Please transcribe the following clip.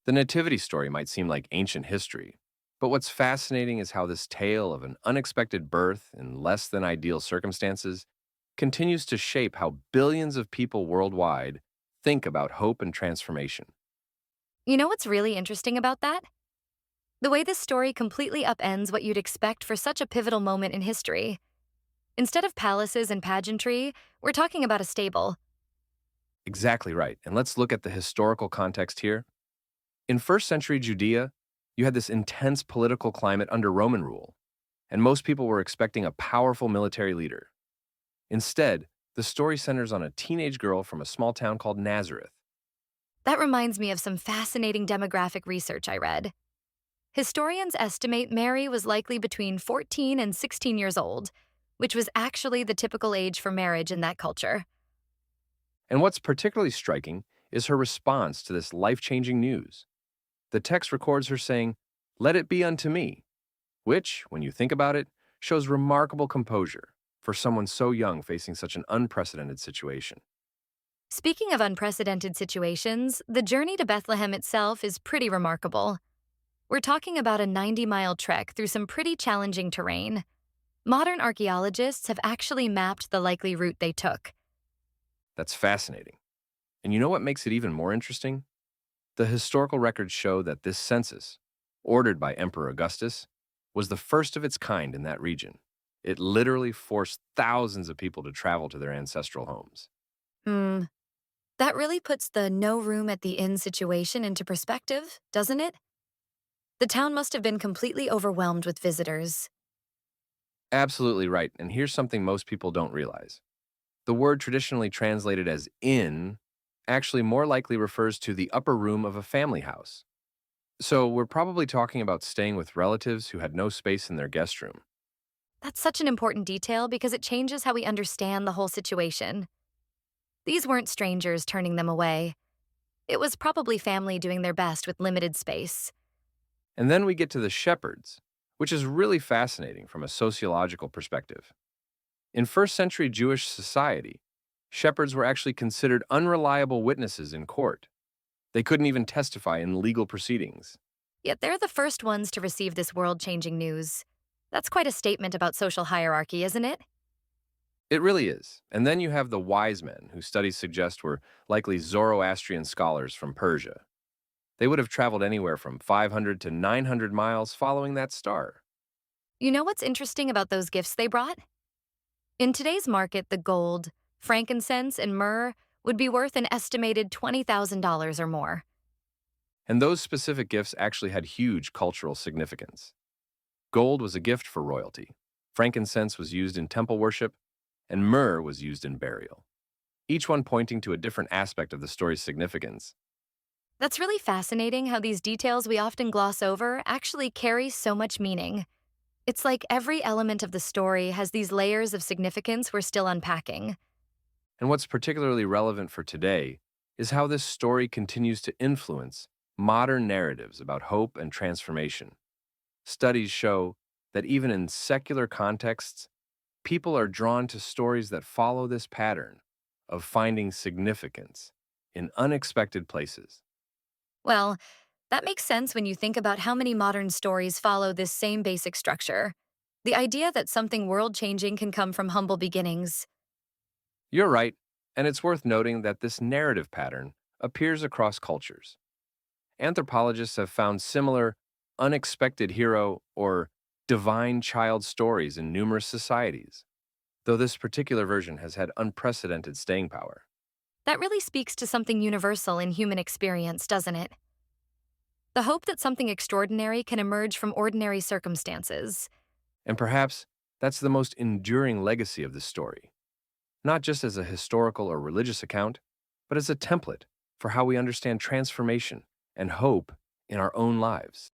The Nativity story might seem like ancient history, but what's fascinating is how this tale of an unexpected birth in less than ideal circumstances continues to shape how billions of people worldwide think about hope and transformation. You know what's really interesting about that? The way this story completely upends what you'd expect for such a pivotal moment in history. Instead of palaces and pageantry, we're talking about a stable. Exactly right. And let's look at the historical context here. In first century Judea, you had this intense political climate under Roman rule, and most people were expecting a powerful military leader. Instead, the story centers on a teenage girl from a small town called Nazareth. That reminds me of some fascinating demographic research I read. Historians estimate Mary was likely between 14 and 16 years old, which was actually the typical age for marriage in that culture. And what's particularly striking is her response to this life changing news. The text records her saying, "Let it be unto me," which, when you think about it, shows remarkable composure for someone so young facing such an unprecedented situation. Speaking of unprecedented situations, the journey to Bethlehem itself is pretty remarkable. We're talking about a 90-mile trek through some pretty challenging terrain. Modern archaeologists have actually mapped the likely route they took. That's fascinating. And you know what makes it even more interesting? The historical records show that this census, ordered by Emperor Augustus, was the first of its kind in that region. It literally forced thousands of people to travel to their ancestral homes. Hmm, that really puts the no room at the inn situation into perspective, doesn't it? The town must have been completely overwhelmed with visitors. Absolutely right. And here's something most people don't realize. The word traditionally translated as inn actually more likely refers to the upper room of a family house. So we're probably talking about staying with relatives who had no space in their guest room. That's such an important detail because it changes how we understand the whole situation. These weren't strangers turning them away. It was probably family doing their best with limited space. And then we get to the shepherds, which is really fascinating from a sociological perspective. In first century Jewish society, shepherds were actually considered unreliable witnesses in court. They couldn't even testify in legal proceedings. Yet they're the first ones to receive this world changing news. That's quite a statement about social hierarchy, isn't it? It really is. And then you have the wise men, who studies suggest were likely Zoroastrian scholars from Persia. They would have traveled anywhere from 500 to 900 miles following that star. You know what's interesting about those gifts they brought? In today's market, the gold, frankincense, and myrrh would be worth an estimated $20,000 or more. And those specific gifts actually had huge cultural significance. Gold was a gift for royalty, frankincense was used in temple worship, and myrrh was used in burial, each one pointing to a different aspect of the story's significance. That's really fascinating how these details we often gloss over actually carry so much meaning. It's like every element of the story has these layers of significance we're still unpacking. And what's particularly relevant for today is how this story continues to influence modern narratives about hope and transformation. Studies show that even in secular contexts, people are drawn to stories that follow this pattern of finding significance in unexpected places. Well, that makes sense when you think about how many modern stories follow this same basic structure. The idea that something world changing can come from humble beginnings. You're right, and it's worth noting that this narrative pattern appears across cultures. Anthropologists have found similar unexpected hero or divine child stories in numerous societies, though this particular version has had unprecedented staying power. That really speaks to something universal in human experience, doesn't it? The hope that something extraordinary can emerge from ordinary circumstances. And perhaps that's the most enduring legacy of this story, not just as a historical or religious account, but as a template for how we understand transformation and hope in our own lives.